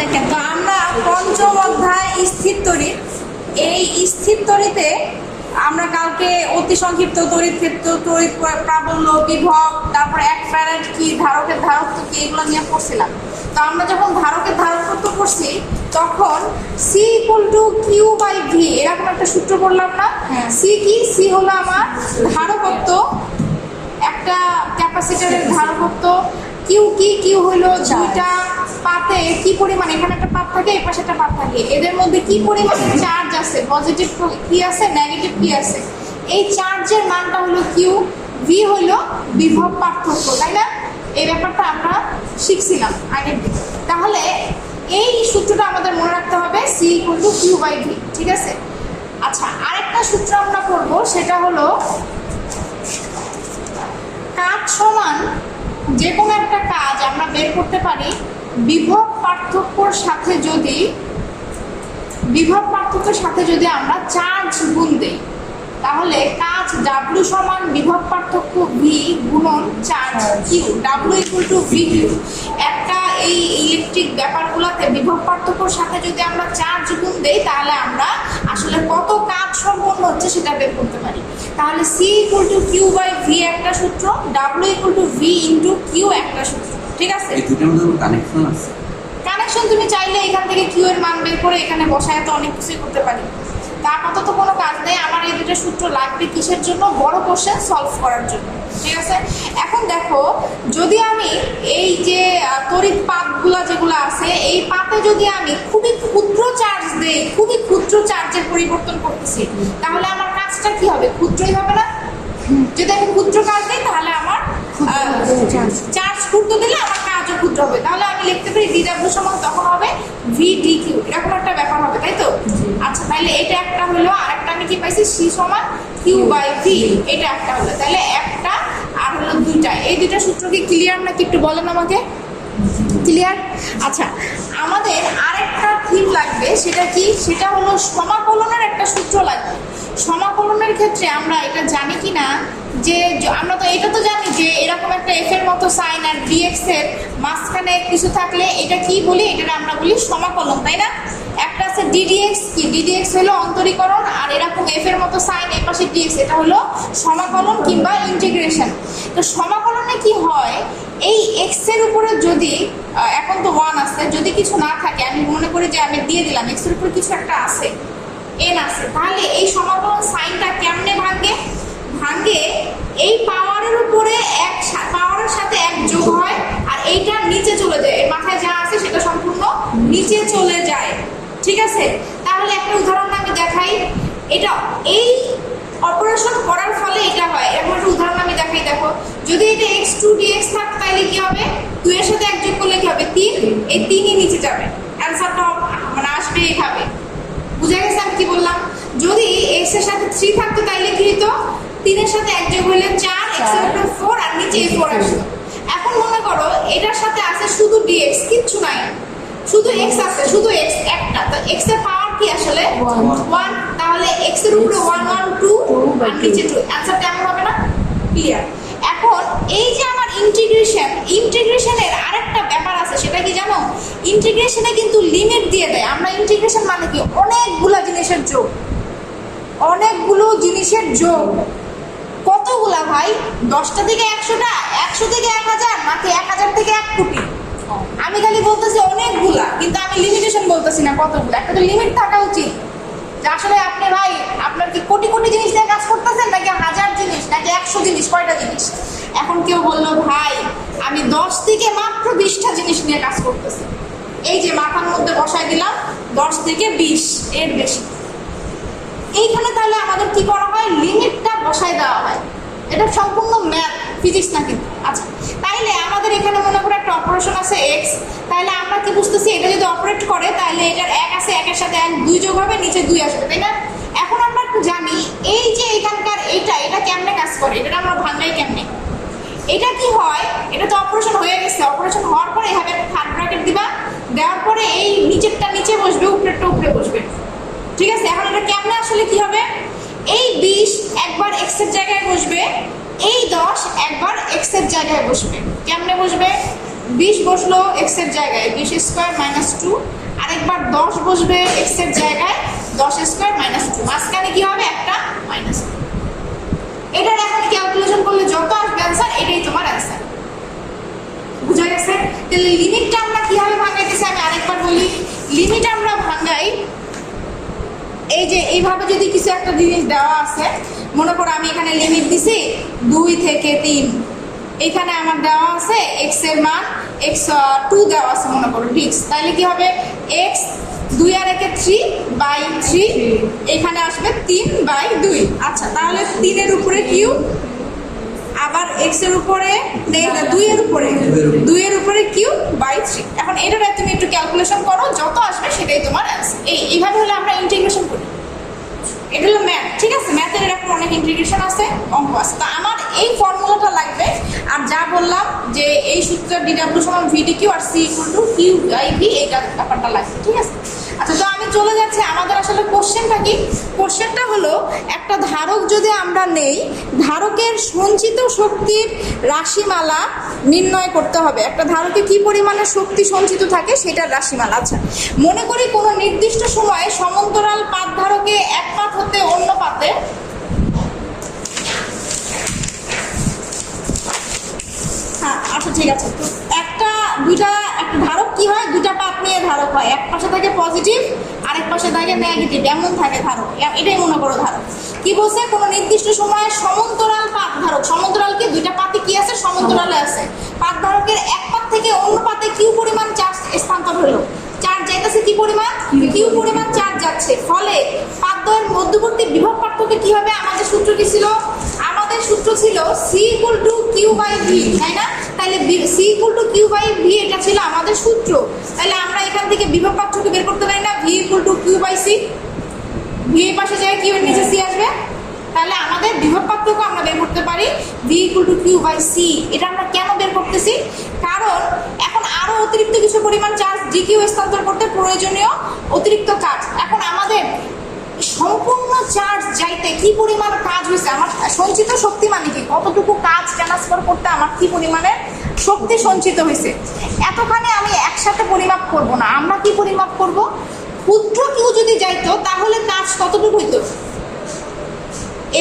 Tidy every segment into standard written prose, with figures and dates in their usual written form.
দেখেন, তো আমরা পঞ্চম অধ্যায় স্থির তড়িৎ, এই স্থির তড়িতে আমরা কালকে অতি সংক্ষিপ্ত তড়িৎ ক্ষেত্র, তড়িৎ প্রাবল্য, বিভব, তারপরে এক ফ্যারাড কি, ধারকের ধারকত্ব কি, এগুলো নিয়ে পড়ছিলাম। তো আমরা যখন ধারকের ধারকত্ব পড়ছি তখন C equal to Q by V এরকম একটা সূত্র পড়লাম না? সি কি? সি হলো আমার ধারকত্ব, একটা ক্যাপাসিটরের ধারকত্ব। কিউ কি? কিউ হলো দুইটা পাতে কি পরিমাণ, এখানে একটা পাত থাকে, এই পাশে একটা পাত থাকে, এদের মধ্যে কি পরিমাণ চার্জ আছে, পজিটিভ কি আছে, নেগেটিভ কি আছে, এই চার্জের মানটা হলো কিউ। ভি হলো বিভব পার্থক্য, তাই না? এই ব্যাপারটা আমরা শিখছিলাম আগের দিন। তাহলে এই সূত্রটা আমাদের মনে রাখতে হবে, C equal to Q by V, ঠিক আছে? আচ্ছা, আরেকটা সূত্র আমরা করবো, সেটা হলো কাজ সমান যে কোনো একটা কাজ আমরা বের করতে পারি বিভব পার্থক্যর সাথে যদি আমরা চার্জ গুণ দিই, তাহলে কাজ ডাব্লু সমান বিভব পার্থক্য ভি গুণন charge Q, W equal to V Q. একটা এই ইলেকট্রিক ব্যাপারগুলোতে বিভব পার্থক্যর সাথে যদি আমরা চার্জ গুণ দেই, তাহলে আমরা আসলে কত কাজ সম্পন্ন হচ্ছে সেটা বের করতে পারি। তাহলে C equal to Q by V একটা সূত্র, W equal to V into Q একটা সূত্র, ঠিক আছে? এই দুটোর মধ্যে কোনো কানেকশন আছে? কানেকশন তুমি চাইলে এখান থেকে কিউ এর মান বের করে এখানে বসায় তো অনেক কিছুই করতে পারি। তা আপাতত কোনো কাজ নেই, আমার এই দুটো সূত্র লাগবে কিসের জন্য? বড় কোশ্চেন সলভ করার জন্য, ঠিক আছে? এখন দেখো, যদি আমি এই যে তড়িৎ পাতগুলা যেগুলো আছে, এই পাতে যদি আমি খুবই ক্ষুদ্র চার্জ দেই, খুবই ক্ষুদ্র চার্জের পরিবর্তন করতেছি, তাহলে আমার কাজটা কি হবে? ক্ষুদ্রই হবে না? যদি আমি ক্ষুদ্র কাজ দিই তাহলে আমার চার্জ ক্ষুদ্র দিলে আমার কাজও ক্ষুদ্র হবে। তাহলে আমি লিখতে পারি ডিডাব্লিউ সমান তখন হবে ভি ডি কিউ, এরকম একটা ব্যাপার হবে, তাই তো? আচ্ছা, তাহলে এটা একটা হলো, আর একটা আমি কি পাইছি? সি সমান কিউ বাই ভি, এটা একটা হলো। তাহলে একটা আর হলো দুইটা, এই দুইটা সূত্র কি ক্লিয়ার নাকি একটু বলেন আমাকে? ক্লিয়ার? আচ্ছা, আমাদের আরেকটা থিম লাগবে, সেটা কি? সেটা হলো সমাকলনের একটা সূত্র লাগবে। সমাকলনের ক্ষেত্রে আমরা এটা জানি কি না, যে আমরা তো এটা তো জানি যে এরকম একটা এফ এর মতো সাইন আর ডিএক্স এর মাঝখানে কিছু থাকলে এটা কি বলি? এটা আমরা বলি সমাকলন, তাই না? একটা আছে ডিডিএক্স, কি ডিডিএক্স হলো অন্তরীকরণ, আর এরকম এফ এর মতো সাইন এর পাশে ডিএক্স, এটা হলো সমাকলন কিংবা ইন্টিগ্রেশন। তো সমাকলনে কি হয়, এই এক্স এর উপরে যদি এখন তো 1 আছে, যদি কিছু না থাকে, আমি মনে করি যে আমি দিয়ে দিলাম এক্স এর উপরে কিছু একটা আছে, এন আছে, তাহলে এই সমাকলন সাইনটা কেমনে ভাঙে? এই পাওয়ারের উপরে এক পাওয়ারের সাথে এক যোগ হয়, আর এইটা নিচে চলে যায়, এর মাথায় যা আছে সেটা সম্পূর্ণ নিচে চলে যায়, ঠিক আছে? তাহলে একটা উদাহরণ আমি দেখাই, এটা এই অপারেশন করার ফলে এটা হয়, এরকম একটা উদাহরণ আমি দেখাই। দেখো, যদি এটা x2 dx থাকতো তাহলে কি হবে? 2 এর সাথে এক যোগ করলে কি হবে? 3, এই 3ই নিচে যাবে, অ্যান্সারটা মানে আসবে এইভাবে। বুঝা গেছে আমি কি বললাম? যদি x এর সাথে 3 থাকতো তাহলে কি হতো? 3 এর সাথে এক যোগ হলে 4, x এর উপরে 4, আর নিচে 4 আসতো। এখন মনে করো এটার সাথে আছে শুধু dx, কিচ্ছু নাই, শুধু x আছে, শুধু x একটা, তো x এর পাওয়ার কি আসলে 1, তাহলে x এর উপরে 1 1 2 আর নিচে 2, অ্যানসারটা এমন হবে না? ক্লিয়ার? এখন এই যে আমার ইন্টিগ্রেশনের আরেকটা ব্যাপার আছে, সেটা কি জানো? ইন্টিগ্রেশনে কিন্তু লিমিট দিয়ে দেয়। আমরা ইন্টিগ্রেশন মানে কি? অনেকগুলো জিনিসের যোগ, অনেকগুলো জিনিসের যোগ। কতগুলা ভাই? 10টা থেকে 100টা, 100 থেকে 1000, নাকি 1000 থেকে 1 কোটি? আমি খালি বলতেছি অনেকগুলা, কিন্তু আমি লিমিটেশন বলতেছি না কতগুলা। একটা তো লিমিট থাকা উচিত, যে আসলে আপনি ভাই আপনার কি কোটি কোটি জিনিস নিয়ে কাজ করতেছেন, নাকি 1000 জিনিস, নাকি 100 জিনিস, কয়টা জিনিস? এখন কেউ বললো ভাই আমি 10 থেকে মাত্র 20টা জিনিস নিয়ে কাজ করতেছি, এই যে মাথার মধ্যে বসাই দিলাম 10 থেকে 20, এর বেশি। এইখানে তাহলে আমাদের কি করা হয়? লিমিটটা বসায় দেওয়া হয়। এটা সম্পূর্ণ ম্যাথ, ফিজিক্স না কিন্তু। আচ্ছা, তাইলে আমাদের এখানে মনে করে একটা অপারেশন আছে x, তাহলে আমরা কি বুঝতেছি? এটা যদি অপারেট করে তাহলে এটার 1 আছে, 1 এর সাথে 1 2 যোগ হবে, নিচে 2 আসবে, তাই না? এখন আমরা একটু জানি এই যে এখানকার এটা কেমনে কাজ করে, এটা আমরা ভাঙাই কেমনে? এটা কি হয়? এটা তো অপারেশন হয়ে গেছে, অপারেশন হওয়ার পরে এভাবে একটা থার্ড ব্র্যাকেট দিবা, দেওয়ার পরে এই নিচেরটা নিচে বসবে, উপরেরটা উপরে বসবে, ঠিক আছে? এখন এটা কেমনে আসলে কি হবে? এই 20 একবার x এর জায়গায় বসবে, এই 10 একবার x এর জায়গায় বসবে। কেমনে বসবে? 20 বসলো এক্স এর জায়গায় 20 স্কোয়ার মাইনাস 2, আরেকবার 10 বসবে এক্স এর জায়গায় 10 স্কোয়ার মাইনাস 2, মাঝখানে কি হবে একটা মাইনাস। এটার এখন ক্যালকুলেশন করলে যত আসবে অ্যান্সার এটাই তোমার অ্যান্সার। বুঝা গেছে? তাহলে লিমিটটা আমরা কিভাবে ভাঙাইতেছি আমি আরেকবার বলি। লিমিট আমরা ভাঙাই এই যে এইভাবে, যদি কিছু একটা জিনিস দেওয়া আছে, মনে করো আমি এখানে লিমিট দিছি 2 থেকে 3, এখানে আমার দেওয়া আছে এক্স এর মান x2 দেওয়া আছে মনে করো ডিক্স, তাহলে কি হবে x 2 আর 1 3/3, এখানে আসবে 3/2। আচ্ছা, তাহলে 3 এর উপরে কিউব, আবার x এর উপরে 2 এর উপরে কিউব বাই 3। এখন এটারে তুমি একটু ক্যালকুলেশন করো, যত আসবে সেটাই তোমার অ্যান্সার। এইভাবে হলে আমরা ইন্টিগ্রেশন করি। এটা হলো ম্যাথ, ঠিক আছে? ম্যাথের এরকম অনেক ইন্টিগ্রেশন আছে, অঙ্ক আছে। তো আমার এই ফর্মুলাটা লাগবে, আর যা বললাম যে এই সূত্র ডিডব্লিউ সমান ভিডিকিউ আর C equal to Q by V, এইটা ব্যাপারটা লাগবে, ঠিক আছে? আচ্ছা, তো আমি চলে যাচ্ছি আমাদের আসলে কোশ্চেনটা কি। কোশ্চেনটা হলো একটা ধারক যদি আমরা নেই, ধারকের সঞ্চিত শক্তির রাশিমালা নির্ণয় করতে হবে। একটা ধারকে কি পরিমাণে শক্তি সঞ্চিত থাকে সেটার রাশিমালা। আচ্ছা, মনে করি কোনো নির্দিষ্ট সময়ে সমান্তরাল পাত ধারকে এক পাত হতে অন্য পাতে আচ্ছা ঠিক আছে। তো একটা ধারক কি হয়, দুটা পাত নিয়ে ধারক হয়, এক পাশে থাকে পজিটিভ আর এক পাশে থাকে নেগেটিভ, এমন থাকে ধারক। এটাই মনে করো ধারক। কি বলছে, কোনো নির্দিষ্ট সময়ে সমান্তরাল পাত ধারক, সমান্তরাল কি দুইটা পাতে কি আছে, সমান্তরালে আছে। পাত ধারকের এক পাত থেকে অন্য পাতে কিউ পরিমাণ চার্জ স্থানান্তর হলো, চার্জ যাইতেছে কি পরিমাণ, কিউ পরিমাণ চার্জ যাচ্ছে। ফলে পাতদ্বয়ের মধ্যবর্তী বিভব পার্থক্য কি হবে? আমাদের সূত্র কি ছিল? আমাদের সূত্র ছিল C equal to Q by V, তাই না? তাহলে C equal to Q by V, এটা ছিল আমাদের সূত্র। তাহলে আমরা এখান থেকে বিভব পার্থক্য বের করতে পারি না? V equal to Q by C, V এর পাশে যায় কিউ এর নিচে সি আসবে, তাহলে আমাদের বিভব পার্থক্য আমরা বের করতে পারি V equal to Q by C. এটা আমরা কেন বের করতেছি? কারণ এখন আরো অতিরিক্ত কিছু পরিমাণ চার্জ ডিকিউ স্থানান্তর করতে প্রয়োজনীয় অতিরিক্ত কাজ। এখন আমাদের সম্পূর্ণ চার্জ যাইতে কি পরিমাণ কাজ হয়েছে, আমার সঞ্চিত শক্তি মানে কি, কতটুকু কাজ ট্রান্সফার করতে আমার কি পরিমাণের শক্তি সঞ্চিত হয়েছে, এতখানি আমি একসাথে পরিমাপ করব না। আমরা কি পরিমাপ করব? ক্ষুদ্র কিউ যদি যাইতো তাহলে কাজ কতটুকু হইতো,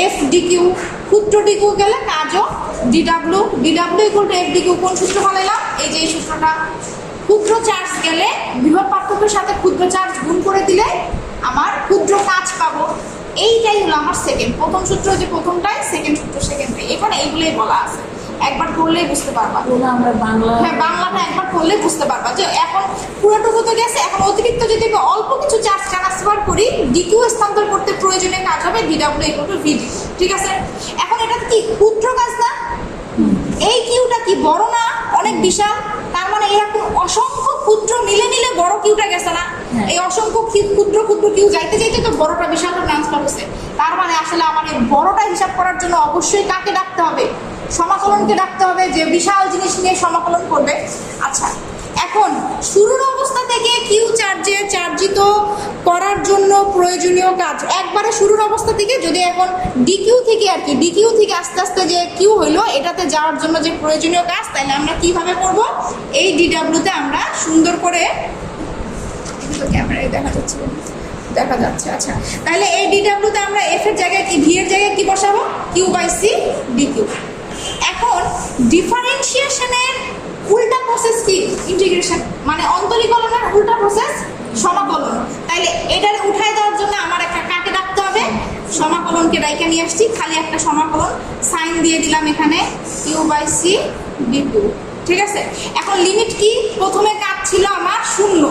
এফ ডিকিউ, ক্ষুদ্র ডিকিউ গেলে কাজও DW, DW equal to F DQ. কোন সূত্র ফলাইলাম? এই যে এই সূত্রটা। ক্ষুদ্র চার্জ গেলে বিভব পার্থক্যের সাথে ক্ষুদ্র চার্জ গুণ করে দিলে আমার ক্ষুদ্র কাজ পাবো। এইটাই হলো আমার সেকেন্ড, প্রথম সূত্র যে প্রথমটাই, সেকেন্ড সূত্র সেকেন্ডটাই। এখানে এইগুলোই বলা আছে, একবার পড়লেই বুঝতে পারবা। আমরা বাংলা, হ্যাঁ, বাংলাটা একবার পড়লেই বুঝতে পারবা যে এখন পুরোটুকু তো গেছে, এখন অতিরিক্ত যদি অল্প কিছু চার্জ ট্রান্সফার করি, ডিকিউ স্থানান্তর করতে প্রয়োজনীয় কাজ হবে ডিডব্লিউ ইকুয়াল টু ভিডি, ঠিক আছে? এখন এটা কি ক্ষুদ্র কাজ না? এই কিউটা কি বড় না, অনেক বিশাল? তার মানে এরকম অসংখ্য ক্ষুদ্র মিলে মিলে বড় কিউটা গেছে না? এই অসংখ্য ক্ষুদ্র ক্ষুদ্র কিউ যাইতে যাইতে তো বড়টা বিশালটা ট্রান্সফার হচ্ছে। তার মানে আসলে আমার এই বড়টা হিসাব করার জন্য অবশ্যই কাকে ডাকতে হবে? সমাকলনকে ডাকতে হবে, যে বিশাল জিনিস নিয়ে সমাকলন করবে। আচ্ছা, এখন শুরুর অবস্থা থেকে কিউ চার্জে চার্জিত করার জন্য প্রয়োজনীয় কাজ, একবারে শুরুর অবস্থা থেকে যদি এখন ডিকিউ থেকে আর কি, ডিকিউ থেকে আস্তে আস্তে যে কিউ হইলো এটাতে যাওয়ার জন্য যে প্রয়োজনীয় কাজ, তাহলে আমরা কিভাবে করব? এই ডিডব্লিউতে আমরা সুন্দর করে, ক্যামেরায় দেখা যাচ্ছে, দেখা যাচ্ছে। আচ্ছা, তাহলে এই ডিডব্লিউতে আমরা এফ এর জায়গায় কি, ভি এর জায়গায় কি বসাবো? Q by C D Q. এখন ডিফারেন্সিয়েশনের উল্টা প্রসেস কি? ইন্টিগ্রেশন, মানে অন্তরীকরণের উল্টা প্রসেস সমাকলন। তাইলে এটারে উঠায় দেওয়ার জন্য আমার একটা কাকে ডাকতে হবে? সমাকলনকে ডাইকা নিয়ে আসছি, খালি একটা সমাকলন সাইন দিয়ে দিলাম এখানে, কিউ বাই সি ডিকিউ, ঠিক আছে? এখন লিমিট কি? প্রথমে কাজ ছিল আমার শূন্য,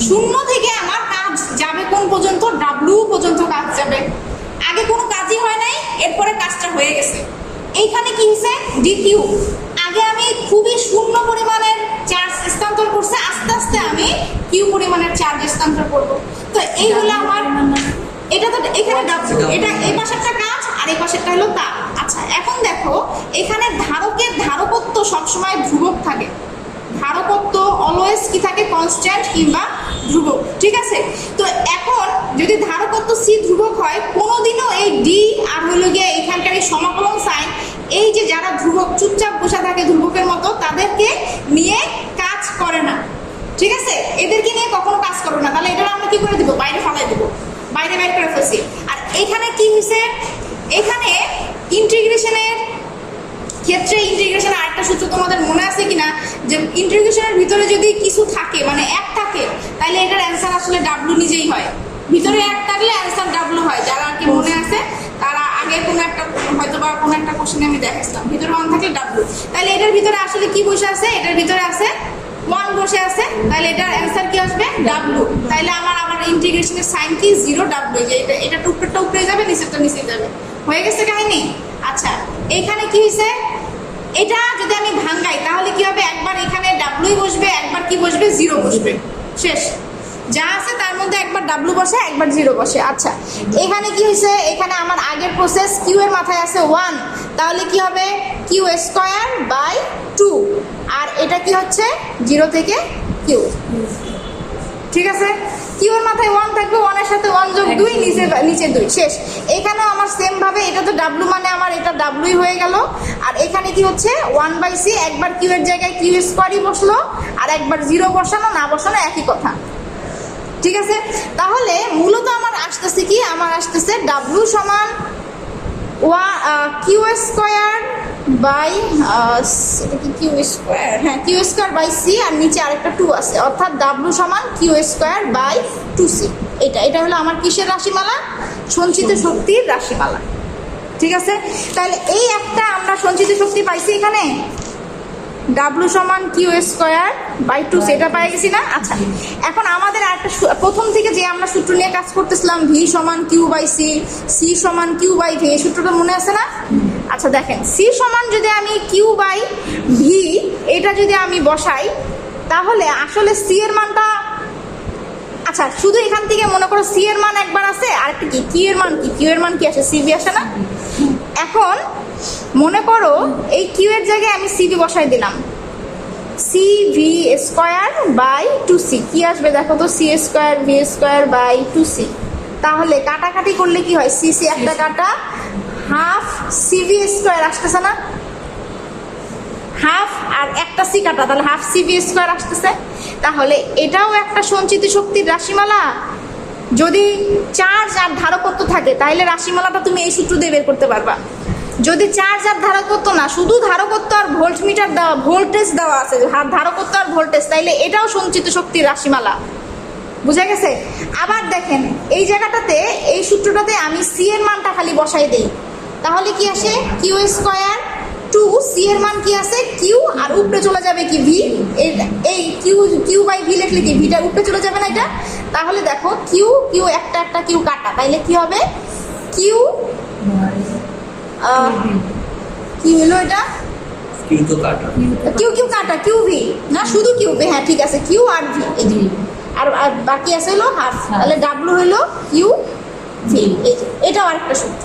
শূন্য থেকে আমার কাজ যাবে কোন পর্যন্ত? ডাব্লিউ পর্যন্ত কাজ যাবে। আগে কোনো কাজই হয় নাই, এরপরে কাজটা হয়ে গেছে। এইখানে কি হয়েছে? ডিকিউ। আগে আমি খুবই শূন্য পরিমাণের চার্জ স্থানান্তর করছে, আস্তে আস্তে আমি কিউ পরিমাণের চার্জ স্থানান্তর করব। তো এই হলো আমার, এটা তো এখানে ডাব্লিউ, এটা এই পাশেরটা কাজ আর এই পাশেরটা হলো তাপ। আচ্ছা, এখন দেখো এখানে ধারকের ধারকত্ব সবসময় ধ্রুবক থাকে, ধারকত্ব অলওয়েজ কি থাকে? কনস্ট্যান্ট কিংবা ধ্রুবক, ঠিক আছে? তো এখন যদি ধারকত্ব সি ধ্রুবক হয়, কোনোদিনও এই ডি আর হলো গিয়ে এখানকার এই সমাকলন সাইন, এই যে যারা ধ্রুবক চুপচাপ বসে থাকে ধ্রুবকের মতো, তাদেরকে নিয়ে ঠিক আছে, এদেরকে নিয়ে কখনো কাজ করো না, তাহলে এটা আমরা কি করে দিব, বাইরে ফালাই দেবো, বাইরে বাইরে করে ফেলছি। আর এখানে কি হয়েছে, এখানে ইন্টিগ্রেশনের ক্ষেত্রে ইন্টিগ্রেশনের আরেকটা সূত্র তোমাদের মনে আছে কিনা, যে ইন্টিগ্রেশনের ভিতরে যদি কিছু থাকে মানে এক থাকে, তাহলে এটার অ্যান্সার আসলে ডাব্লু নিজেই হয়। ভিতরে এক থাকলে অ্যান্সার ডাব্লু হয়। যারা আর কি মনে আছে তারা আগে কোনো একটা হয়তো বা কোনো একটা কোশ্চেনে আমি দেখাচ্ছিলাম ভিতরে ওয়ান থাকলে ডাব্লু, তাহলে এটার ভিতরে আসলে কি বসে আছে, এটার ভিতরে আছে ওয়ান বসে আছে, তাহলে এটার অ্যান্সার কি আসবে, ডাব্লু। তাহলে আমার ইন্টিগ্রেশনের সাইন কি, জিরো ডাব্লু, যে এটা উপরেরটা উপরে যাবে, নিচেরটা নিচে যাবে, হয়ে গেছে কাহিনী। আচ্ছা, এইখানে কি হয়েছে, এটা যদি আমি ভাঙাই তাহলে কি হবে, একবার এখানে ডাব্লুই বসবে, একবার কি বসবে, জিরো বসবে, শেষ। যা আছে তার মধ্যে একবার ডাব্লু বসে, একবার জিরো বসে। আচ্ছা, এখানে কি হয়েছে, এখানে আমার আগের প্রসেস কিউ এর মাথায় আছে ওয়ান, তাহলে কি হবে কিউ স্কোয়ার বাই টু, আর এটা কি হচ্ছে জিরো থেকে কিউ, ঠিক আছে। কিউ এর মাথায় ওয়ান থাকবে, ওয়ানের সাথে ওয়ান যোগ দুই, নিচে দুই, শেষ। এখানেও আমার সেম ভাবে, এটা তো ডাব্লু মানে আমার এটা ডাব্লুই হয়ে গেল। আর এখানে কি হচ্ছে ওয়ান বাই সি, একবার কিউ এর জায়গায় কিউ স্কোয়ারই বসলো, আর একবার জিরো বসানো না বসানো একই কথা, ঠিক আছে। তাহলে মূলত আমার আসতেছে কি, আমার আসতেছে ডাব্লু সমান Q square by Q square, হ্যাঁ কিউ স্কোয়ার বাই সি, আর নিচে আরেকটা টু আছে, অর্থাৎ ডাব্লু সমান Q square by two C. এটা হলো আমার কিসের রাশিমালা, সঞ্চিত শক্তির রাশিমালা, ঠিক আছে। তাহলে এই একটা আমরা সঞ্চিত শক্তি পাইছি এখানে, ডাব্লু সমান কিউ স্কোয়ার বাই টু, সেটা পাই গেছি না। আচ্ছা, এখন আমাদের একটা প্রথম থেকে যে আমরা সূত্র নিয়ে কাজ করতেছিলাম, ভি সমান কিউ বাই সি, সি সমান কিউ বাই ভি, এই সূত্রটা মনে আছে না। আচ্ছা দেখেন, সি সমান যদি আমি কিউ বাই ভি এটা যদি আমি বসাই, তাহলে আসলে সি এর মানটা, আচ্ছা শুধু এখান থেকে মনে করো সি এর মান একবার আছে, আর একটা কি কিউ এর মান, কি কিউ এর মান কি আসে, সিবি আসে না। এখন মনে করো এই কিউ এর জায়গায় আমি সিবি বসাই দিলাম, C V square by two C, কি আসবে দেখো তো, C square V square by two C. তাহলে কাটাকাটি করলে কি হয়, সি সি একটা কাটা, হাফ সিভি স্কোয়ার আসতেছে না, হাফ আর একটা সি কাটা, তাহলে হাফ সিভি স্কোয়ার আসতেছে। তাহলে এটাও একটা সঞ্চিত শক্তির রাশিমালা। যদি চার্জ আর ধারকত্ব থাকে তাহলে রাশিমালাটা তুমি এই সূত্র দিয়ে বের করতে পারবা। যদি চার্জ আর ধারকত্ব না, শুধু ধারকত্ব আর ভোল্টমিটার দেওয়া, ভোল্টেজ দেওয়া আছে, ধারকত্ব আর ভোল্টেজ, তাইলে এটাও সঞ্চিত শক্তির রাশিমালা, বুঝা গেছে। আবার দেখেন এই জায়গাটাতে, এই সূত্রটাতে আমি সি এর মানটা খালি বসাই দেই, তাহলে কি আসে, কিউ স্কোয়ার টু, সি এর মান কি আছে কিউ, আর উপরে চলে যাবে কি ভি, এই কিউ বাই ভি লিখলে কি ভিটা উপরে চলে যাবে না এটা। তাহলে দেখো কিউ একটা কিউ কাটা, তাইলে কি হবে, কিউ কি হলো এটা, কিউ কাটা কিউ ভি না, শুধু কিউ ভি, হ্যাঁ ঠিক আছে, কিউ আর ভি, আর বাকি আছে হলো হাফ, তাহলে ডাব্লু হলো কিউ ভি, এটাও আরেকটা সূত্র।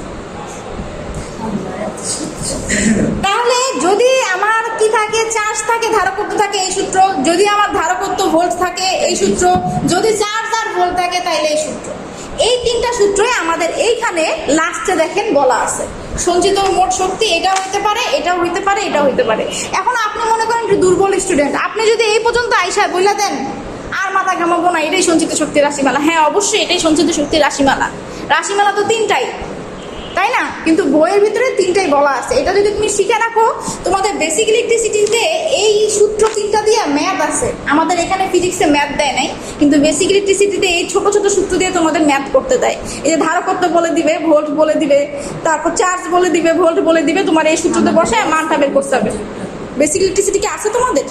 তাহলে যদি আমার কি থাকে, চার্জ থাকে, ধারকত্ব থাকে, এই সূত্র। যদি আমার ধারকত্ব ভোল্ট থাকে, এই সূত্র। যদি চার্জ আর ভোল্ট থাকে তাইলে এই সূত্র। এই তিনটা সূত্রই আমাদের এইখানে লাস্টে দেখেন বলা আছে। সঞ্চিত মোট শক্তি এটাও হইতে পারে, এটাও হইতে পারে, এটাও হইতে পারে। এখন আপনি মনে করেন একটু দুর্বল স্টুডেন্ট, আপনি যদি এই পর্যন্ত আইসা বইলা দেন আর মাথা ঘামাবো না, এটাই সঞ্চিত শক্তির রাশিমালা, হ্যাঁ অবশ্যই এটাই সঞ্চিত শক্তির রাশিমালা। রাশিমালা তো তিনটাই, তাই না, কিন্তু বইয়ের ভিতরে তিনটাই বলা আছে। এটা যদি তুমি শিখে রাখো, তোমাদের বেসিক ইলেকট্রিসিটিতে এই সূত্র তিনটা দিয়ে ম্যাথ আছে। আমাদের এখানে ফিজিক্সে ম্যাথ দেয় নাই, কিন্তু বেসিক ইলেকট্রিসিটিতে এই ছোট ছোট সূত্র দিয়ে তোমাদের ম্যাথ করতে দেয়। এই যে ধারকত্ব বলে দিবে, ভোল্ট বলে দিবে, তারপর চার্জ বলে দিবে, ভোল্ট বলে দিবে, তোমার এই সূত্রতে বসে মানটা বের করতে হবে। বেসিক ইলেকট্রিসিটি কি আছে তোমাদের?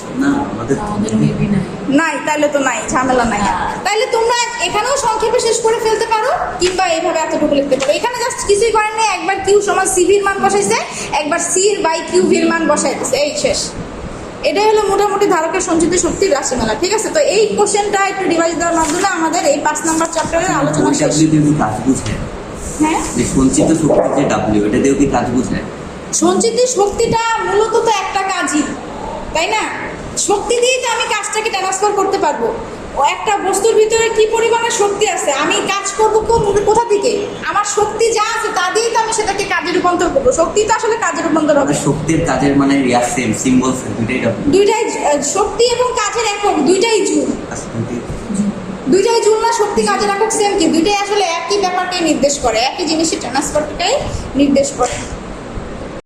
নাই, তাহলে তো নাই, ঝামেলা নাই। তাহলে তোমরা এখানেও সংক্ষেপে শেষ করে ফেলতে পারো, কিংবা এইভাবে এতটুকু লিখতে পারো। এখানে জাস্ট কিছুই করেন নাই, একবার কিউ সমান সিভির মান বসাইছে, একবার সির বাই কিউ ভির মান বসাইতেছে, এই শেষ। এটাই হলো মোটামুটি ধারকের সঞ্চিত শক্তির রাশিমালা, ঠিক আছে। তো এই কোশ্চেনটা একটু রিভাইজ দেওয়ার মাধ্যমে আমাদের এই 5 নাম্বার চ্যাপ্টারের আলোচনা শেষ। হ্যাঁ, সঞ্চিত শক্তি যে ডাব্লিউ, এটা দিয়েও কি কাজ বুঝায়? সঞ্চিত শক্তিটা মূলত তো একটা কাজই, তাই না? শক্তি দিয়ে তো আমি কাজটাকে ট্রান্সফার করতে পারবো। ও একটা বস্তুর ভিতরে কি পরিমাণে শক্তি আছে, আমি কাজ করবো কোথা থেকে, আমার শক্তি যা আছে তা দিয়েই তো আমি সেটাকে কাজে রূপান্তর করবো। শক্তি তো আসলে কাজে রূপান্তর হবে। শক্তির কাজের মানে রিয়া সেম সিম্বল সেম দুইটাই W। দুইটাই শক্তি এবং কাজের একক দুইটাই জুল। দুইটাই জুল না, শক্তি কাজের একক সেম কি, দুইটাই আসলে একই ব্যাপারটাই নির্দেশ করে, একই জিনিসের ট্রান্সফারটাই নির্দেশ করে।